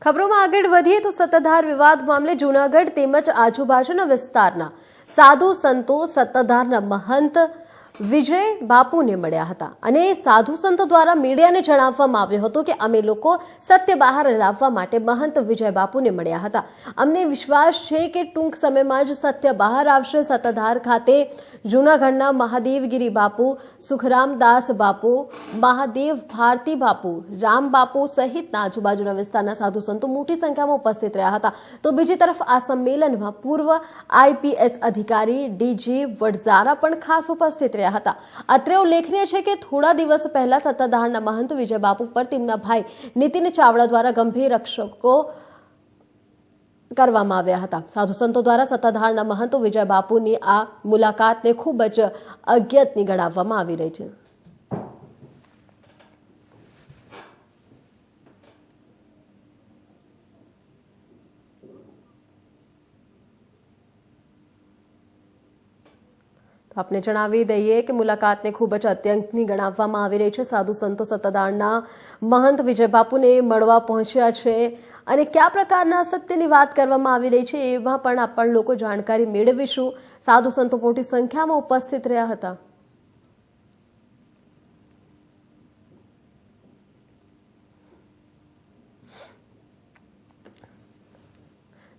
ખબરોમાં આગળ વધીએ તો સત્તાધાર વિવાદ મામલે જૂનાગઢ તેમજ આજુબાજુના વિસ્તારના સાધુ સંતો સત્તાધારના મહંત વિજય બાપુને મળ્યા હતા અને સાધુ સંતો દ્વારા મીડિયાને જણાવવામાં આવ્યું હતું કે અમે લોકો સત્ય બહાર લાવવા માટે મહંત વિજય બાપુને મળ્યા હતા. અમને વિશ્વાસ છે કે ટૂંક સમયમાં જ સત્ય બહાર આવશે. સત્તાધાર ખાતે જૂનાગઢના મહાદેવગીરી બાપુ, સુખરામદાસ બાપુ, મહાદેવ ભારતી બાપુ, રામ બાપુ સહિતના આજુબાજુના વિસ્તારના સાધુ સંતો મોટી સંખ્યામાં ઉપસ્થિત રહ્યા હતા. તો બીજી તરફ આ સંમેલનમાં પૂર્વ IPS અધિકારી DG વડઝારા પણ ખાસ ઉપસ્થિત રહ્યા હતા. અત્રે ઉલ્લેખનીય છે કે થોડા દિવસ પહેલા સત્તાધારના મહંત વિજય બાપુ પર તેમના ભાઈ નીતિન ચાવડા દ્વારા ગંભીર રક્ષકો કરવામાં આવ્યા હતા. સાધુ સંતો દ્વારા સત્તાધારના મહંત વિજય બાપુની આ મુલાકાતને ખૂબ જ અજ્ઞાતની ગણાવવામાં આવી રહી છે. આપને જણાવી દઈએ કે મુલાકાતને ખૂબ જ અત્યંતની ગણાવવામાં આવી રહી છે. સાધુ સંતો સત્તાધારના મહંત વિજય બાપુને મળવા પહોંચ્યા છે અને કયા પ્રકારના સત્યની વાત કરવામાં આવી રહી છે એમાં પણ આપણે લોકો જાણકારી મેળવીશું. સાધુ સંતો મોટી સંખ્યામાં ઉપસ્થિત રહ્યા હતા.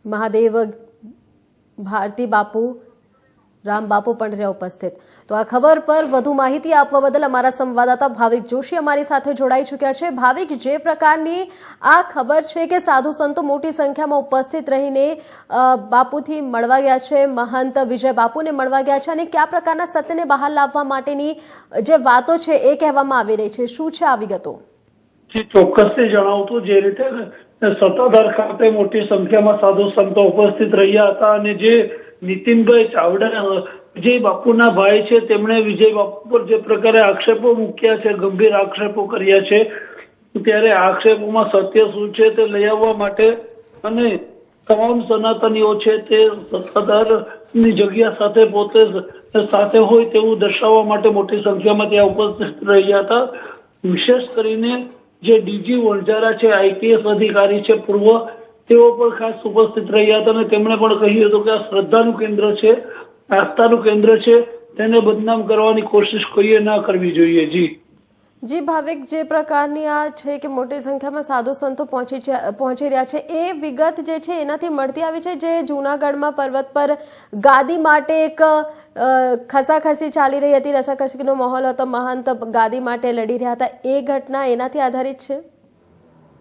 મહાદેવ ભારતી બાપુ, રામ બાપુ પણ રહ્યા ઉપસ્થિત. તો આ ખબર પર વધુ માહિતી આપવા બદલ અમારા સંવાદદાતા ભાવિક જોશી અમારી સાથે જોડાઈ ચૂક્યા છે. ભાવિક, જે પ્રકારની આ ખબર છે કે સાધુ સંતો મોટી સંખ્યામાં ઉપસ્થિત રહીને બાપુથી મળવા ગયા છે, મહંત વિજય બાપુને મળવા ગયા છે અને કયા પ્રકારના સત્યને બહાર લાવવા માટેની જે વાતો છે એ કહેવામાં આવી રહી છે, શું છે આ વિગતો? ચોક્કસથી જણાવતું, જે રીતે સત્તાધાર ખાતે મોટી સંખ્યામાં સાધુ સંતો ઉપસ્થિત રહ્યા હતા અને જે નીતિનભાઈ ચાવડા વિજય બાપુના ભાઈ છે તેમણે વિજય બાપુ પર જે પ્રકારે આક્ષેપો મૂક્યા છે, ગંભીર આક્ષેપો કર્યા છે, ત્યારે આક્ષેપોમાં સત્ય શું છે તે લઈ આવવા માટે અને તમામ સનાતનીઓ છે તે સત્તાધારની જગ્યા સાથે પોતે સાથે હોય તેવું દર્શાવવા માટે મોટી સંખ્યામાં ત્યાં ઉપસ્થિત રહ્યા હતા. વિશેષ કરીને જે DG વડઝારા છે, IPS અધિકારી છે પૂર્વ, તેઓ પણ ખાસ ઉપસ્થિત રહ્યા હતા અને તેમણે પણ કહ્યું હતું કે આ શ્રદ્ધાનું કેન્દ્ર છે, આસ્થાનું કેન્દ્ર છે, તેને બદનામ કરવાની કોશિશ કોઈએ ના કરવી જોઈએ. જી ભાવિક, જે પ્રકારની આ છે કે મોટી સંખ્યામાં સાધુ સંતો પહોંચી રહ્યા છે એ વિગત જે છે એનાથી મળતી આવી છે જે જૂનાગઢમાં પર્વત પર ગાદી માટે એક ખસાખસી ચાલી રહી હતી, રસાકસીનો માહોલ હતો, મહંત ગાદી માટે લડી રહ્યા હતા, એ ઘટના એનાથી આધારિત છે?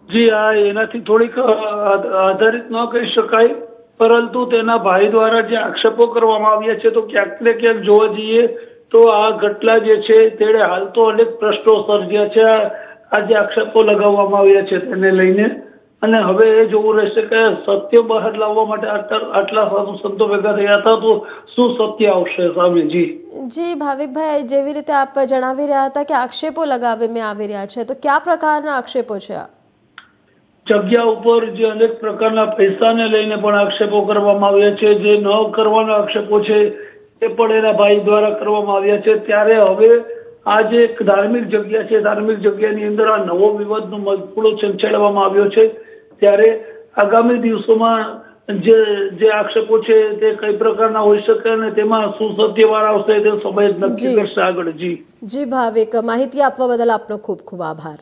જી હા, એનાથી થોડીક આધારિત ન કહી શકાય, પરંતુ તેના ભાઈ દ્વારા જે આક્ષેપો કરવામાં આવ્યા છે તો ક્યાંક ને ક્યાંક જોવા જઈએ તો આ ઘટના જે છે તેણે હાલ તો અનેક પ્રશ્નો સર્જ્યા છે. આ જે આક્ષેપો લગાવવામાં આવ્યા છે તેને લઈને અને હવે એ જોવું રહેશે કે સત્ય બહાર લાવવા માટે આટલા સાધુ સંતો ભેગા થયા હતા તો શું સત્ય આવશે સામે? જી ભાવિકભાઈ, જેવી રીતે આપ જણાવી રહ્યા હતા કે આક્ષેપો લગાવવામાં આવી રહ્યા છે, તો કયા પ્રકારના આક્ષેપો છે? જગ્યા ઉપર જે અનેક પ્રકારના પૈસાને લઈને પણ આક્ષેપો કરવામાં આવ્યા છે, જે ન કરવાના આક્ષેપો છે એ પણ એના ભાઈ દ્વારા કરવામાં આવ્યા છે. ત્યારે હવે આ જે એક ધાર્મિક જગ્યા છે, ધાર્મિક જગ્યાની અંદર આ નવો વિવાદનો મજકૂડો છેડવામાં આવ્યો છે, ત્યારે આગામી દિવસોમાં જે આક્ષેપો છે તે કઈ પ્રકારના હોઈ શકે અને તેમાં શું સત્યવાર આવશે તે સમય જ નક્કી કરશે આગળ. જી ભાવિક, માહિતી આપવા બદલ આપનો ખૂબ ખૂબ આભાર.